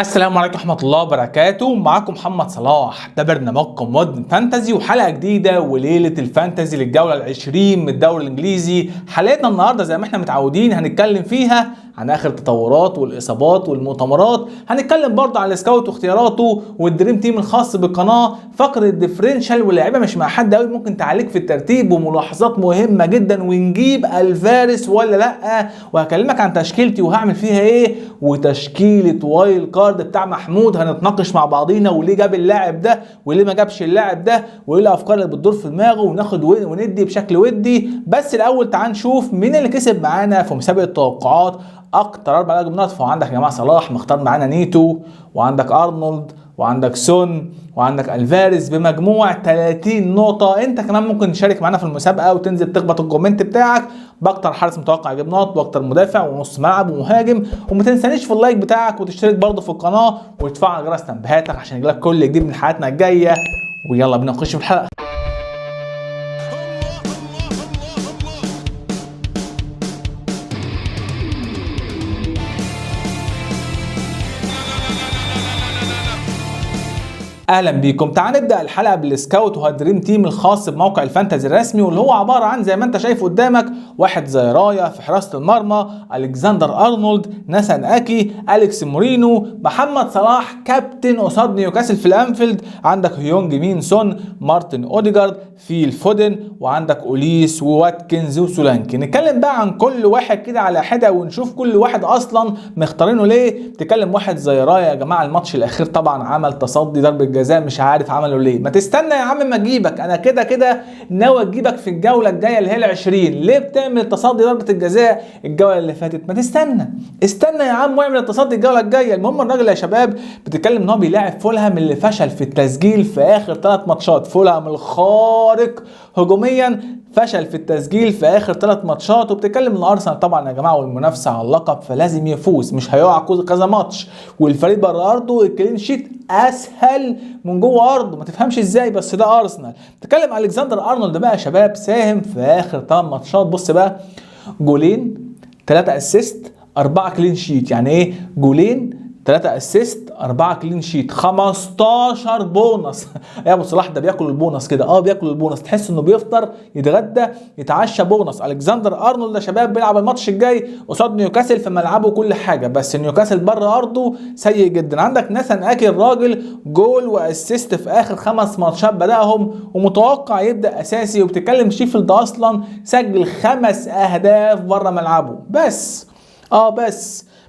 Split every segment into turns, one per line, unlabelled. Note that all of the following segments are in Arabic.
السلام عليكم ورحمة الله وبركاته. معاكم محمد صلاح، ده برنامجكم مودرن فانتزي وحلقة جديدة وليلة الفانتزي للجولة ال20 من الدوري الإنجليزي. حلقتنا النهاردة زي ما احنا متعودين هنتكلم فيها عن آخر التطورات والإصابات والمؤتمرات، هنتكلم برضه عن السكاوت واختياراته والدريم تيم الخاص بالقناة، فقرة الديفرنشال واللعيبة مش مع حد قوي ممكن تعليق في الترتيب وملاحظات مهمة جدا، ونجيب الفارس ولا لأ، وهكلمك عن تشكيلتي وهعمل فيها ايه، وتشكيلة وايلد كارد بتاع محمود هنتناقش مع بعضينا وليه جاب اللاعب ده وليه ما جابش اللاعب ده وايه الافكار اللي بتدور في دماغه، وناخد وندي بشكل ودي. بس الاول تعال نشوف مين اللي كسب معانا في مسابقة التوقعات اكتر 4 نقط. فعندك يا جماعه صلاح مختار معانا نيتو، وعندك ارنولد، وعندك سون، وعندك الفاريز بمجموع 30 نقطة. انت كمان ممكن تشارك معانا في المسابقة وتنزل تخبط الكومنت بتاعك باكتر حارس متوقع يجيب نقط، واكتر مدافع ونص ملعب ومهاجم. وما تنسانيش في اللايك بتاعك وتشترك برضه في القناة وتفعل جرس تنبيهاتك عشان يجيلك كل جديد من حلقاتنا الجاية. ويلا بينا نخش في الحلقة. اهلا بيكم. تعال نبدا الحلقه بالسكاوت وهو الدريم تيم الخاص بموقع الفانتزي الرسمي، واللي هو عباره عن زي ما انت شايف قدامك واحد زي رايا في حراسه المرمى، الكسندر ارنولد، ناثان اكي، اليكس مورينو، محمد صلاح كابتن قصاد نيوكاسل في الانفيلد، عندك هيونج مين سون، مارتن اوديجارد، فيل فودن، وعندك اوليس وواتكنز وسولانكي. نتكلم بقى عن كل واحد كده على حده ونشوف كل واحد اصلا مختارينه ليه. تكلم واحد زي رايا يا جماعه، الماتش الاخير طبعا عمل تصدي ضربه جزاء مش عارف عمله ليه. ما تستنى يا عم ما اجيبك، انا كده كده ناوي اجيبك في الجوله الجايه اللي هي ال20. ليه بتعمل تصدي ضربه الجزاء الجوله اللي فاتت؟ ما استنى يا عم واعمل التصدي الجوله الجايه. المهم الراجل يا شباب بتتكلم ان هو بيلاعب فولهام اللي فشل في التسجيل في اخر 3 ماتشات. فولهام الخارق هجوميا فشل في التسجيل في اخر 3 ماتشات. وبتتكلم ان ارسنال طبعا يا جماعه والمنافسه على اللقب فلازم يفوز، مش هيقع كذا ماتش، والفريق بره ارضه الكلين شيت اسهل من جوه ارضه، ما تفهمش ازاي بس ده ارسنال. بتتكلم الكسندر ارنولد بقى يا شباب ساهم في اخر 8 ماتشات، بص بقى، جولين 3 اسيست 4 كلين شيت. يعني ايه جولين 3 اسيست 4 كلين شيت 15 بونص. يا ابو صلاح ده بياكل البونص كده، بياكل البونص، تحس انه بيفطر يتغدى يتعشى بونص. الكسندر ارنولد يا شباب بيلعب الماتش الجاي قصاد نيوكاسل في ملعبه كل حاجه، بس نيوكاسل بره ارضه سيء جدا. عندك ناثان اكي الراجل جول واسيست في اخر 5 ماتشات بداهم ومتوقع يبدا اساسي. وبتتكلم شيفيلد اصلا سجل 5 اهداف بره ملعبه بس.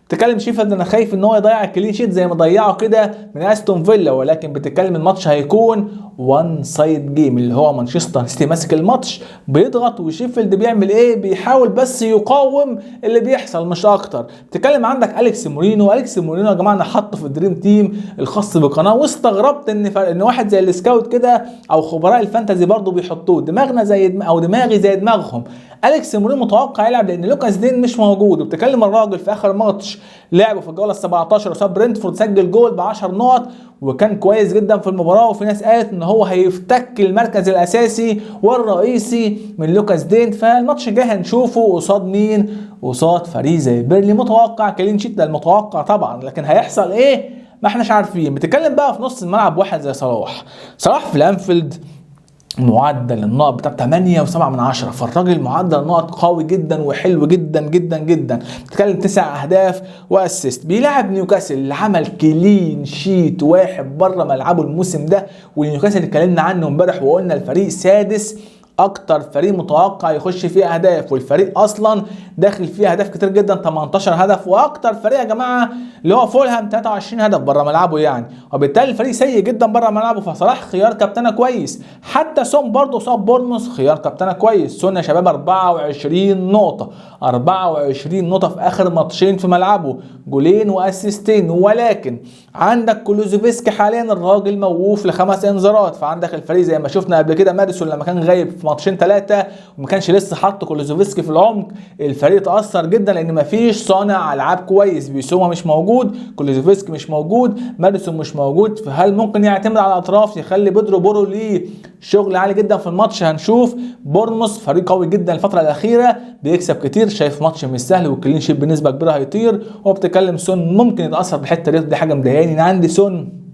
بتتكلم شيفيلد انا خايف ان هو يضيع الكلين شيت زي ما ضيعه كده من استون فيلا، ولكن بتتكلم الماتش هيكون وان سايد جيم، اللي هو مانشستر سيتي ماسك الماتش بيضغط وشيفيلد بيعمل ايه، بيحاول بس يقاوم اللي بيحصل مش اكتر. بتتكلم عندك اليكس مورينو يا جماعه انا حاطه في الدريم تيم الخاص بالقناه، واستغربت ان واحد زي السكاوت كده او خبراء الفانتزي برضو بيحطوه دماغنا زي دماغي زي دماغهم. اليكس مورينو متوقع يلعب لان لوكاس دين مش موجود. وبتتكلم الراجل في اخر ماتش لعبه في الجوله ال17 قصاد برنتفورد سجل جول ب10 نقط وكان كويس جدا في المباراه، وفي ناس قالت ان هو هيفتك المركز الاساسي والرئيسي من لوكاس دين. فالماتش الجاي هنشوفه قصاد مين؟ قصاد فريق زي بيرلي. متوقع كلين شيت، ده المتوقع طبعا، لكن هيحصل ايه ما احناش عارفين. بتتكلم بقى في نص الملعب واحد زي صلاح في الانفيلد معدل النقط بتاع 8.7، فالراجل معدل النقط قوي جدا وحلو جدا جدا جدا. بتتكلم 9 اهداف واسيست. بيلعب نيوكاسل اللي عمل كلين شيت واحد بره ملعبه الموسم ده، ونيوكاسل اتكلمنا عنه امبارح وقلنا الفريق سادس اكتر فريق متوقع يخش فيه اهداف، والفريق اصلا داخل فيه اهداف كتير جدا 18 هدف، واكتر فريق يا جماعه اللي هو فولهام 23 هدف بره ملعبه يعني، وبالتالي الفريق سيء جدا بره ملعبه. فصلاح خيار كابتنه كويس. حتى سون برضه صاب بورنموث خيار كابتنه كويس. سون يا شباب 24 نقطه في اخر ماتشين في ملعبه، جولين واسيستين. ولكن عندك كولوزوفسكي حاليا الراجل موقوف ل5 انذارات، فعندك الفريق زي ما شفنا قبل كده ماديسون لما كان غايب في في ماتشين 3 وما كانش لسه حط كولوزوفسكي في العمق، الفريق اتاثر جدا لان مفيش صانع العاب كويس. بيسوما مش موجود، كولوزوفسكي مش موجود، ماديسون مش موجود، فهل ممكن يعتمد على الاطراف يخلي بيدرو بورو ليه شغل عالي جدا في الماتش؟ هنشوف. بورنموث فريق قوي جدا الفتره الاخيره، بيكسب كتير، شايف ماتش مش سهل والكلين شيت بنسبه كبيره هيطير. وبتكلم سون ممكن يتاثر بالحته دي حاجه مضايقاني. انا عندي سون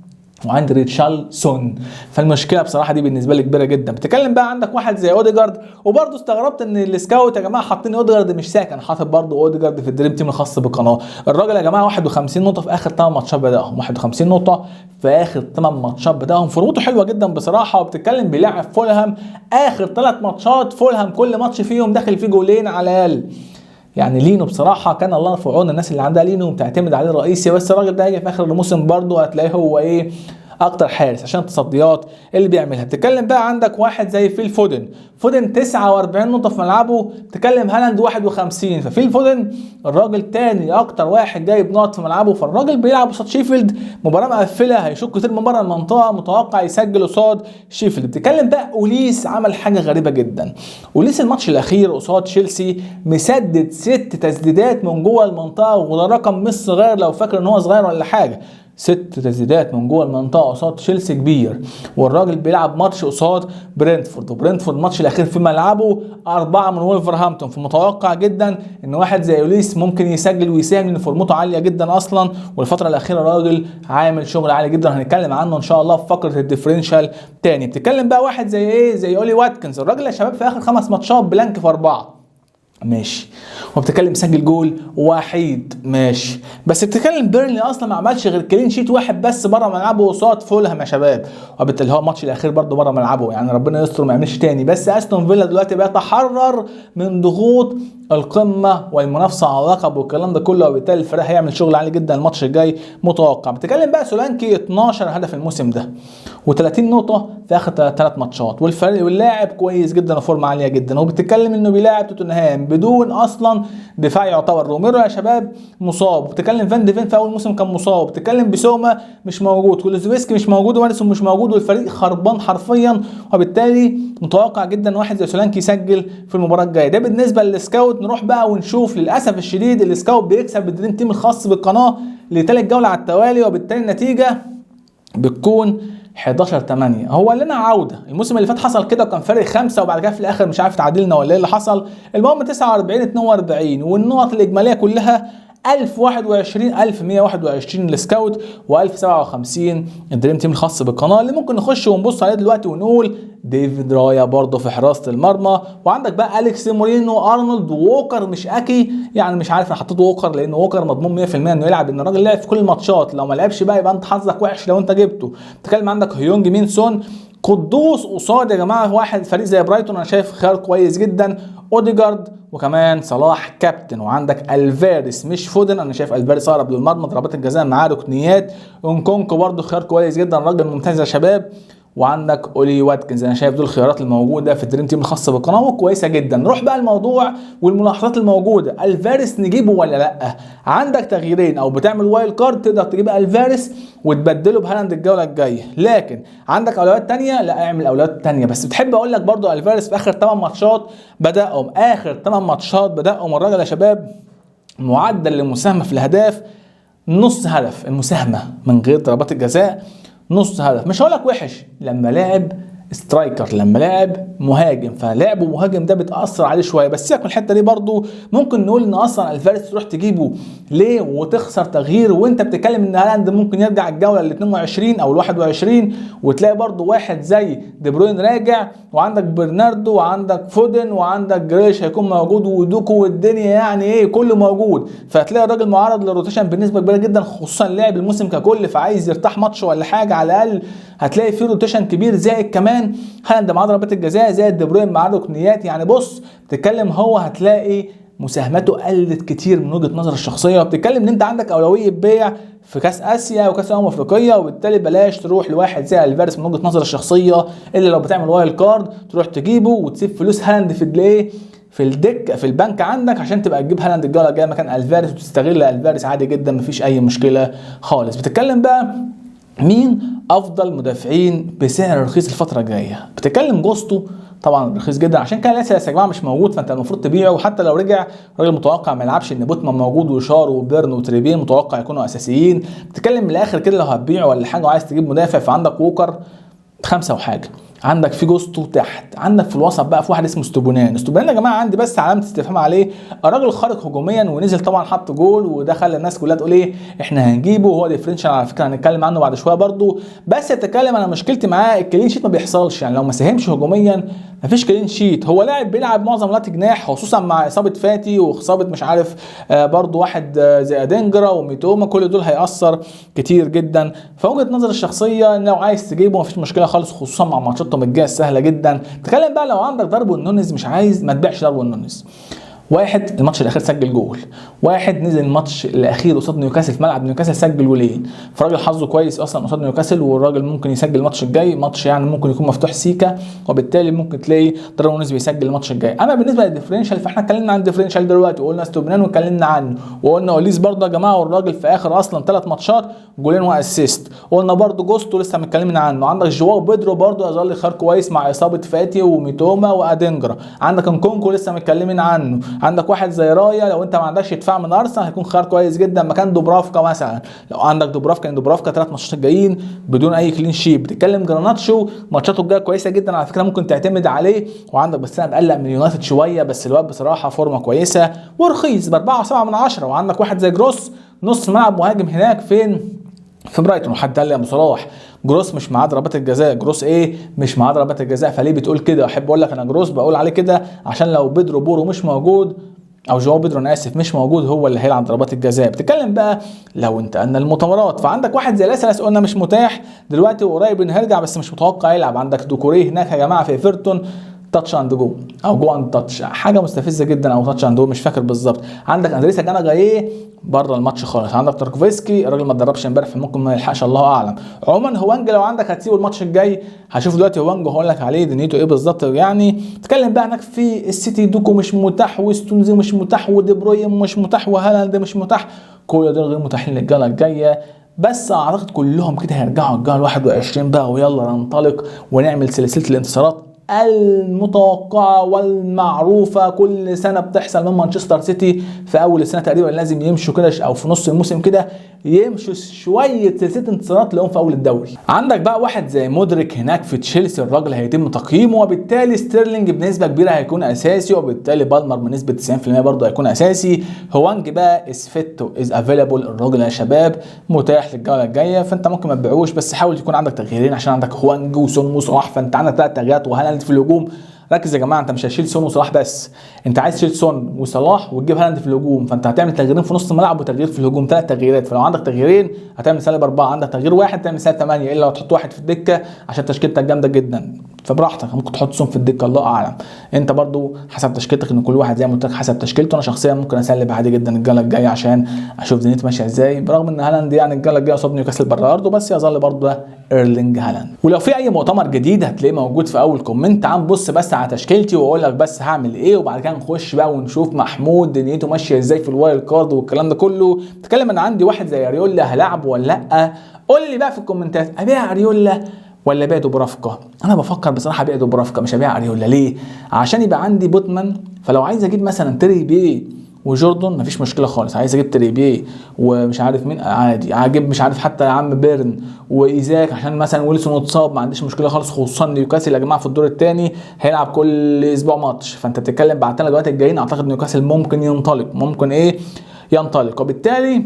وعندي ريتشارلسون، فالمشكله بصراحه دي بالنسبه لي كبيره جدا. بتتكلم بقى عندك واحد زي اوديجارد، وبرده استغربت ان السكاوت يا جماعه حاطين اوديجارد مش ساكن، حاطط برده اوديجارد في الدريم تيم الخاص بالقناه. الراجل يا جماعه 51 نقطه في اخر 8 ماتشات بداهم، 51 نقطه في اخر 8 ماتشات بداهم، فورمته حلوه جدا بصراحه. وبتتكلم بيلعب فولهام اخر 3 ماتشات، فولهام كل ماتش فيهم داخل فيه جولين على الاقل. يعني لينو بصراحه كان الله في عون الناس اللي عندها لينو بتعتمد عليه رئيسي، بس الراجل ده هيجي في اخر الموسم برده هتلاقيه هو ايه اكتر حارس عشان التصديات اللي بيعملها. بتتكلم بقى عندك واحد زي فيل فودن، فودن 49 نقطه في ملعبه. بتتكلم هالاند 51، ففيل فودن الراجل تاني اكتر واحد جايب نقط في ملعبه. فالراجل بيلعب قصاد شيفيلد مباراه مقفله، هيشوط كتير من بره المنطقه، متوقع يسجل قصاد شيفيلد. بتتكلم بقى اوليس عمل حاجه غريبه جدا. اوليس الماتش الاخير قصاد تشيلسي مسدد 6 تسديدات من جوه المنطقه، وده رقم مش صغير لو فاكر ان هو صغير ولا حاجه. 6 تسديدات من جوه المنطقه قصاد تشيلسي كبير. والراجل بيلعب ماتش قصاد برينتفورد، وبرينتفورد الماتش الاخير في ملعبه 4 من وولفرهامبتون، فمتوقع جدا ان واحد زي اوليس ممكن يسجل ويساهم لان فورمته عاليه جدا اصلا. والفتره الاخيره الراجل عامل شغل عالي جدا، هنتكلم عنه ان شاء الله في فقره الديفرنشال تاني. بتتكلم بقى واحد زي ايه، زي اولي واتكنز، الراجل يا شباب في اخر 5 ماتشات بلانك في 4 ماشي، وبتتكلم سجل جول وحيد ماشي، بس بتتكلم بيرنلي اصلا ما عملش غير كلين شيت واحد بس بره ملعبه قصاد فولهام يا شباب، وبالتالي هو الماتش الاخير برده بره ملعبه، يعني ربنا يستر ما يعملش تاني. بس استون فيلا دلوقتي بيتحرر من ضغوط القمه والمنافسه على اللقب والكلام ده كله، وبالتالي الفريق هيعمل شغل عالي جدا الماتش الجاي متوقع. بتتكلم بقى سولانكي 12 هدف الموسم ده و30 نقطه في اخر 3 ماتشات، والفريق واللاعب كويس جدا وفورمه عاليه جدا. وبتتكلم انه بيلاعب توتنهام بدون اصلا دفاع يعتبر. روميرو يا شباب مصاب، وبتتكلم فان ديفين في اول موسم كان مصاب، بتتكلم بيسوما مش موجود، كولوزوفسكي مش موجود، وماديسون مش موجود، والفريق خربان حرفيا. وبالتالي متوقع جدا واحد زي سولانكي يسجل في المباراه الجايه. ده بالنسبه للسكاوت. نروح بقى ونشوف للاسف الشديد السكاوت بيكسب الدريم تيم الخاص بالقناه لثالث جوله على التوالي، وبالتالي النتيجه بتكون 11-8. هو لنا عوده، الموسم اللي فات حصل كده وكان فارق 5 وبعد كده في الاخر مش عارف تعادلنا ولا ايه اللي حصل. المهم 49-42 والنقط الاجماليه كلها 1121 للسكاوت و1057 الدريم تيم الخاص بالقناه، اللي ممكن نخش ونبص عليه دلوقتي ونقول ديفيد رايا برضه في حراسه المرمى، وعندك بقى اليكس مورينو، ارنولد، ووكر مش اكي، يعني مش عارف انا حطيت ووكر لان ووكر مضمون 100% انه يلعب، ان الراجل لعب في كل الماتشات، لو ما لعبش بقى يبقى انت حظك وحش لو انت جبته. بتتكلم عندك هيونج مين سون، قدوس قصاد يا جماعه واحد فريق زي برايتون، انا شايف خيار كويس جدا، اوديجارد، وكمان صلاح كابتن. وعندك الفاريس مش فودن، انا شايف الفاريس اقرب للمرمى، ضربات الجزاء معاه ركنيات. انكونكو برده خيار كويس جدا، راجل ممتاز يا شباب. وعندك اولي واتكنز، انا شايف دول الخيارات الموجوده في الدريم تيم الخاصه بالقناه وكويسه جدا. نروح بقى الموضوع والملاحظات الموجوده، الفاريس نجيبه ولا لا؟ عندك تغييرين، او بتعمل وايلد كارد تقدر تجيب الفاريس وتبدله بهالاند الجوله الجايه، لكن عندك اولويات تانية لا اعمل اولويات تانية. بس بتحب اقول لك برضو الفاريس في اخر 8 ماتشات بداهم، اخر 8 ماتشات بداهم الراجل يا شباب معدل المساهمه في الاهداف نص هدف، المساهمه من غير ضربات الجزاء نص هدف. مش هقولك وحش لما لاعب سترايكر، لما لاعب مهاجم، فلاعبه مهاجم ده بتاثر عليه شويه. بس سيبك من الحته دي برضو، ممكن نقول ان اصلا الفاريس تروح تجيبه ليه وتخسر تغيير، وانت بتتكلم ان هالاند ممكن يرجع الجوله ال 22 او ال 21، وتلاقي برضو واحد زي دي بروين راجع، وعندك برناردو، وعندك فودن، وعندك جريش هيكون موجود، ودوكو، والدنيا يعني ايه كله موجود، فهتلاقي الراجل معرض للروتيشن بنسبه كبيره جدا، خصوصا لاعب الموسم ككل، فعايز يرتاح ماتش ولا حاجه على الاقل هتلاقي فيه روتيشن كبير. زائد كمان هالاند معاه ضربات الجزاء، زائد دي بروين معاه ركنيات، يعني بص بتتكلم هو هتلاقي مساهمته قلت كتير من وجهه نظر الشخصيه. وبتتكلم ان انت عندك اولويه بيع في كاس اسيا وكاس افريقيا، وبالتالي بلاش تروح لواحد زي الفاريس من وجهه نظر الشخصيه، الا لو بتعمل وايلد كارد تروح تجيبه وتسيب فلوس هالاند في الايه في الدك في البنك عندك عشان تبقى تجيب هالاند الجوله الجايه مكان الفاريس، وتستغل الفاريس عادي جدا مفيش اي مشكله خالص. بتتكلم بقى مين افضل مدافعين بسعر رخيص الفتره الجايه، بتتكلم جوستو طبعا رخيص جدا، عشان كده لسه يا جماعه مش موجود، فانت المفروض تبيعه. وحتى لو رجع الراجل متوقع ما يلعبش، ان بوتمان موجود وشار وبيرن وتريبين متوقع يكونوا اساسيين. بتتكلم من الاخر كده لو هتبيعه ولا حاجه وعايز تجيب مدافع، فعندك ووكر 5 وحاجه، عندك في جوستو تحت، عندك في الوسط بقى في واحد اسمه ستوبونان يا جماعه عندي بس علامه استفهام عليه. الراجل خارق هجوميا ونزل طبعا حط جول، وده خلى الناس كلها تقول ايه احنا هنجيبه، وهو ديفرنشال على فكره هنتكلم عنه بعد شويه برده. بس اتكلم انا مشكلتي معاه الكلين شيت ما بيحصلش، يعني لو ما ساهمش هجوميا مفيش كلين شيت. هو لاعب بيلعب معظم الوقت جناح، خصوصا مع اصابه فاتي واصابه مش عارف برده واحد زي ادينجرا وميتوما، كل دول هيأثر كتير جدا. فوجهه نظر الشخصيه ان لو عايز تجيبه مفيش مشكله خالص، خصوصا مع ماتشاتهم الجايه السهله جدا. تتكلم بقى لو عندك داروين نونيز مش عايز، ما تبيعش داروين نونيز. واحد الماتش الاخير سجل جول، واحد نزل الماتش الاخير قصاد نيوكاسل في ملعب نيوكاسل سجل جولين، فراجل حظه كويس اصلا قصاد نيوكاسل، والراجل ممكن يسجل الماتش الجاي، ماتش يعني ممكن يكون مفتوح سيكا، وبالتالي ممكن تلاقي داروين نونيز بيسجل الماتش الجاي. اما بالنسبه للديفرنشال فاحنا اتكلمنا عن الديفرنشال دلوقتي، وقلنا ستوبنان واتكلمنا عنه، وقلنا اوليس برضه يا جماعه، والراجل في اخر اصلا 3 ماتشات جولين واسيست. قلنا برضه جوستو لسه متكلمين عنه، عندك جواو بيدرو برضه يظل خيار كويس مع اصابه فاتي وميتوما وادينجرا، عندك انكونكو لسه متكلمين عنه، عندك واحد زي رايا لو انت ما عندكش دفاع من ارسنال هيكون خيار كويس جدا مكان دوبرافكا مثلا. لو عندك دوبرافكا 3 ماتشات جايين بدون اي كلين شيت. بتتكلم جراناتشو ماتشاته الجايه كويسه جدا على فكره، ممكن تعتمد عليه. وعندك بس انا مقلق من يونايتد شويه، بس الواد بصراحه فورمه كويسه ورخيص ب 4.7. وعندك واحد زي جروس نص ملعب مهاجم هناك فين في برايتون، وحد قال لي يا ابو صلاح جروس مش معاه ضربات الجزاء، جروس ايه مش معاه ضربات الجزاء، فليه بتقول كده؟ احب اقول لك انا جروس بقول عليه كده عشان لو بيدرو بورو مش موجود، او جواو بيدرو انا اسف مش موجود، هو اللي هيلعب ضربات الجزاء. بتتكلم بقى لو انت ان المؤتمرات، فعندك واحد زي لاسلس قلنا مش متاح دلوقتي وقريب انه هيرجع بس مش متوقع يلعب. عندك دوكوري هناك يا جماعه في ايفرتون تاتش اند جو او جو اند تاتش، حاجه مستفزه جدا، او تاتش اند جو مش فاكر بالظبط. عندك اندريسا جانا جايه بره الماتش خالص، عندك تاركوفسكي الراجل ما اتدربش امبارح فممكن ما يلحقش الله اعلم. عموما هوانج لو عندك هتسيبه الماتش الجاي، هشوف دلوقتي هوانج وهقول لك عليه دنيته ايه بالظبط. يعني تتكلم بقى هناك في السيتي دوكو مش متاح، وستونزي مش متاح، ودي بروين مش متاح، وهالاند مش متاح، كل دول غير متاحين للجوله الجايه. بس اعتقد كلهم كده هيرجعوا الجوله 21 بقى، ويلا ننطلق ونعمل سلسله الانتصارات المتوقعه والمعروفه كل سنه بتحصل من مانشستر سيتي. في اول السنه تقريبا لازم يمشوا كده، او في نص الموسم كده يمشوا شويه سلسله انتصارات لهم في اول الدوري. عندك بقى واحد زي مودريك هناك في تشيلسي، الراجل هيتم تقييمه، وبالتالي ستيرلينج بنسبه كبيره هيكون اساسي، وبالتالي بالمر بنسبه 90% برضه هيكون اساسي. هوانج بقى اسفيتو از افيلابل، الراجل يا شباب متاح للجوله الجايه، فانت ممكن ما تبيعوش، بس حاول يكون عندك تغييرين عشان عندك هوانج وسون وصلاح، فانت عندك 3 تغييرات، وهالاند في الهجوم. ركز يا جماعه، انت مش هتشيل سون وصلاح بس، انت عايز تشيل سون وصلاح وتجيب هالاند في الهجوم، فانت هتعمل تغييرين في نص الملعب وتغيير في الهجوم، 3 تغييرات. فلو عندك تغييرين هتعمل -4، عندك تغيير واحد تعمل -8، الا لو تحط واحد في الدكه عشان تشكيلتك جامده جدا، فبراحتك ممكن تحط سون في الدكه الله اعلم. انت برضو حسب تشكيلتك، ان كل واحد زي ما قلت لك حسب تشكيلته. انا شخصيا ممكن اسلب عادي جدا الجوله الجايه عشان اشوف دنيتي ماشيه ازاي، برغم ان هالاند يعني الجوله الجايه قصاد نيوكاسل بره ارضه، بس يظل برضو ده ايرلينج هالاند. ولو في اي مؤتمر جديد هتلاقيه موجود في اول كومنت. تعال نبص بس على تشكيلتي واقول لك بس هعمل ايه، وبعد كده نخش بقى ونشوف محمود دنيته ماشيه ازاي في الوايلد كارد والكلام ده كله. بتكلم ان عندي واحد زي اريولا هلاعبه ولا لا؟ قول لي بقى في الكومنتات ابيع اريولا ولا ابيع دوبرافكا. انا بفكر بصراحه ابيع دوبرافكا مش ابيع اريولا. ليه؟ عشان يبقى عندي بوتمان، فلو عايز اجيب مثلا تريبيه وجوردون مفيش مشكله خالص، عايز اجيب تريبيه ومش عارف مين عادي، هجيب مش عارف حتى يا عم بيرن وايزاك عشان مثلا ويلسون اتصاب، ما عنديش مشكله خالص، خصوصا نيوكاسل يا جماعه في الدور الثاني هيلعب كل اسبوع ماتش، فانت بتتكلم بعد 3 جولات الجايين اعتقد نيوكاسل ممكن ينطلق، ينطلق، وبالتالي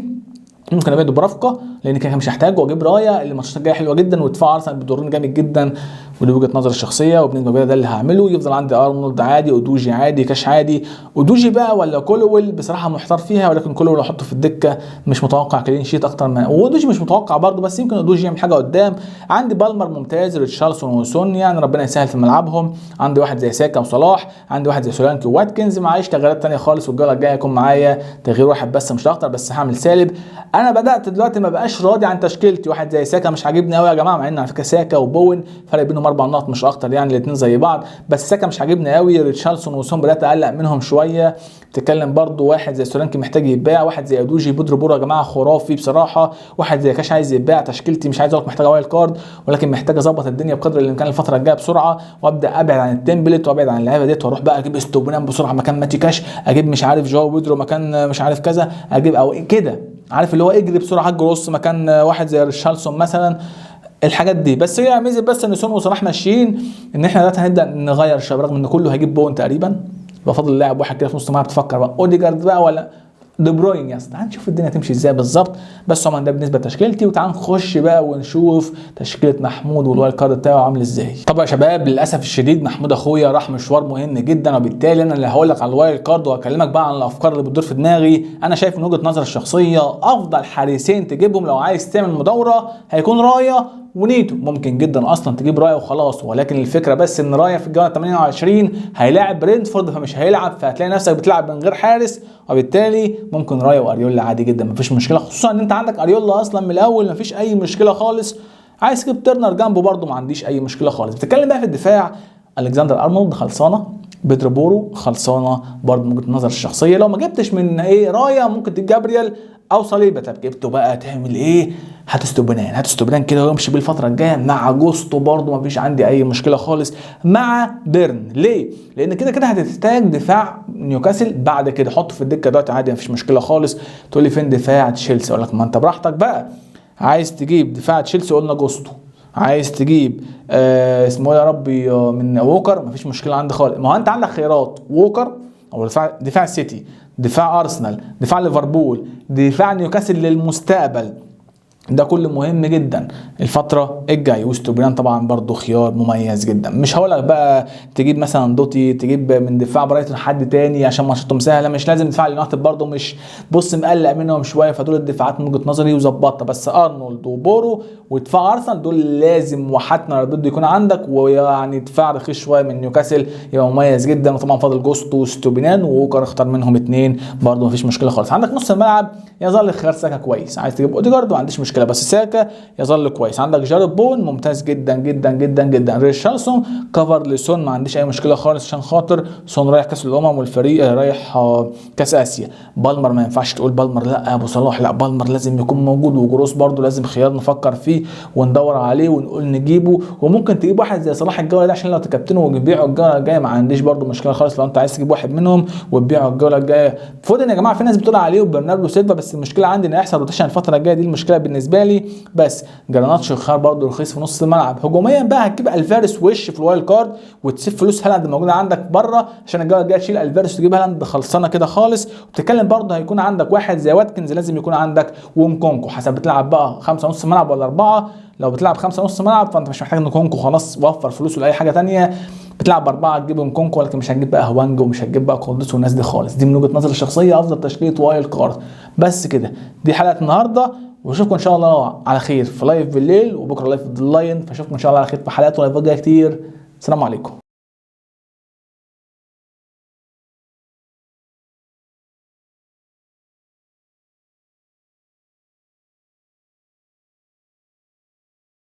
ممكن ابيع دوبرافكا لان كده مش هحتاجه، واجيب رايا اللي الماتشات الجايه حلوه جدا، ودفاع ارسنال بيضرني جامد جدا، ودي وجهه نظري الشخصيه، وبنسبه كبيره ده اللي هعمله. يفضل عندي ارنولد عادي، ودوجي عادي، كاش عادي، ودوجي بقى ولا كولويل بصراحه محتار فيها، ولكن كولويل احطه في الدكه مش متوقع كلين شيت اكتر من، ودوجي مش متوقع برضه بس يمكن دوجي يعمل حاجه قدام. عندي بالمر ممتاز، ريتشارلسون وسون يعني ربنا يسهل في ملعبهم، عندي واحد زي ساكا وصلاح، عندي واحد زي سولانكي وواتكنز، معيش تغييرات ثانيه خالص، والجوله الجايه هيكون معايا تغيير واحد بس مش اكتر، بس هعمل سالب. انا بدات دلوقتي ما بقاش راضي عن تشكيلتي، واحد زي ساكا مش عاجبني قوي يا جماعه، مع ان على فكره ساكا وبوين فرق بينهم 4 نقط مش اكتر يعني، الاثنين زي بعض. بس ساكا مش عاجبني قوي. ريتشارلسون وسون بدات اقلق منهم شويه. بتتكلم برضو واحد زي سولانكي محتاج يتباع، واحد زي ادوجي. بودرو بورو يا جماعه خرافي بصراحه. واحد زي كاش عايز يتباع. تشكيلتي مش عايز اقول لك محتاجه وايلد كارد، ولكن محتاج اظبط الدنيا بقدر الامكان الفتره الجايه بسرعه، وابدا ابعد عن التمبلت وابعد عن اللعيبه ديت، واروح بقى اجيب استوبنان بسرعه مكان ماتي كاش، اجيب مش عارف جواو بودرو مكان مش عارف كذا، اجيب او كده، عارف اللي هو اجري بسرعه جروس مكان واحد زي ريتشارلسون مثلا، الحاجات دي. بس هي ميزه بس ان سون وصلاح ماشيين، ان احنا دلوقتي هنبدا نغير الشباب رغم ان كله هيجيب بون تقريبا، يبقى فاضل لاعب واحد كده في نص الملعب. بتفكر بقى اوديجارد بقى ولا دي بروين؟ يا اسطى تعال نشوف الدنيا تمشي ازاي بالظبط. بس عموما ده بالنسبه لتشكيلتي، وتعال نخش بقى ونشوف تشكيله محمود والوايلد كارد بتاعه عامل ازاي. طبعا يا شباب للاسف الشديد محمود اخويا راح مشوار مهم جدا، وبالتالي انا اللي هقول لك على الوايلد كارد وهكلمك بقى عن الافكار اللي بتدور في دماغي. انا شايف من وجهه نظري الشخصيه افضل حارسين تجيبهم لو عايز تعمل مدوره هيكون رايا ونيتو. ممكن جدا اصلا تجيب رايا وخلاص، ولكن الفكره بس ان رايا في الجوله 28 هيلاعب برينتفورد فمش هيلعب، فهتلاقي نفسك بتلعب من غير حارس، وبالتالي ممكن رايا واريولا عادي جدا مفيش مشكله، خصوصا ان انت عندك اريولا اصلا من الاول مفيش اي مشكله خالص. عايز تجيب ترنر جنبه برده ما عنديش اي مشكله خالص. بتتكلم بقى في الدفاع، الكسندر ارنولد خلصانه، بيدرو بورو خلصانه برده من وجهه النظر الشخصيه. لو ما جبتش من رايا ممكن تجيب جابرييل او صليبه. طب جبته بقى تعمل ايه؟ هات استوبنان كده ويمشي بيه الفتره الجايه مع جوستو برده مفيش عندي اي مشكله خالص، مع بيرن. ليه؟ لان كده كده هتحتاج دفاع نيوكاسل بعد كده، حطه في الدكه دلوقتي عادي مفيش مشكله خالص. تقول لي فين دفاع تشيلسي؟ اقول لك ما انت براحتك بقى. عايز تجيب دفاع تشيلسي قلنا جوستو، عايز تجيب اسمه يا ربي من ووكر مفيش مشكله عندي خالص. ما هو انت عندك خيارات، ووكر او دفاع السيتي، دفاع ارسنال، دفاع ليفربول، دفاع نيوكاسل للمستقبل. ده كله مهم جدا الفتره الجايه. واستوبيان طبعا برضو خيار مميز جدا. مش هقول لك بقى تجيب مثلا دوتي، تجيب من دفاع برايتون حد تاني عشان ماتشاتهم سهله، مش لازم دفاع اليونايتد برضو، مش بص مقلق منهم شويه. فدول الدفاعات من وجهه نظري وظبطها، بس ارنولد وبورو ودفاع ارسنال دول لازم وحتما ضد يكون عندك. ويعني دفاع رخيص شويه من نيوكاسل يبقى مميز جدا. وطبعا فاضل جوستو وستوبينان ووكر، اختار منهم اثنين برضو مفيش مشكله خالص. عندك نص الملعب يظل خيار ساكا كويس، عايز تجيب اوديجارد ما عنديش مشكله بس ساكا يظل كويس. عندك جارد بون ممتاز جدا جدا جدا جدا. ريتشارلسون كفر لسون ما عنديش اي مشكله خالص عشان خاطر سون رايح كاس الامم والفريق رايح كاس اسيا. بالمر ما ينفعش تقول بالمر لا ابو صلاح، لا بالمر لازم يكون موجود. وجروس برضو لازم خيار نفكر فيه وندور عليه ونقول نجيبه. وممكن تجيب واحد زي صلاح الجوله ده عشان لو تكابتنه وتبيعه الجوله الجايه ما عنديش برضو مشكله خالص. لو انت عايز تجيب واحد منهم وتبيعه الجوله الجايه. فودن يا جماعه في ناس بتقول عليه وبرناردو سيلفا، بس المشكله عندي ان هيحصل روتيشن الفتره الجايه، دي المشكله بالنسبه لي. بس جراناتشو خيار برضو رخيص في نص الملعب. هجوميا بقى هتجيب الفارس وش في الوايلد كارد وتسيب فلوس هالاند موجوده عندك بره عشان الجوله الجايه تشيل الفارس وتجيب هالاند خلصانه كده خالص. وبتتكلم برضو هيكون عندك واحد زي واتكنز لازم يكون عندك، ومكونكو حسب بتلعب بقى 5 نص ملعب ولا 4. لو بتلعب 5 نص ملعب فانت مش محتاج نكونكو خلاص، وفر فلوس ولا اي حاجه ثانيه. بتلعب 4 تجيب نكونكو، ولكن مش هتجيب بقى هوانج ومش هتجيب بقى كوردس والناس دي خالص. دي من وجهه نظري الشخصيه افضل تشكيله وايلد كارد. بس كده دي حلقه النهارده، واشوفكم ان شاء الله على خير في لايف بالليل، وبكره لايف ضد اللاين. فاشوفكم ان شاء الله على خير في حلقات ولايفات جايه كتير. السلام عليكم.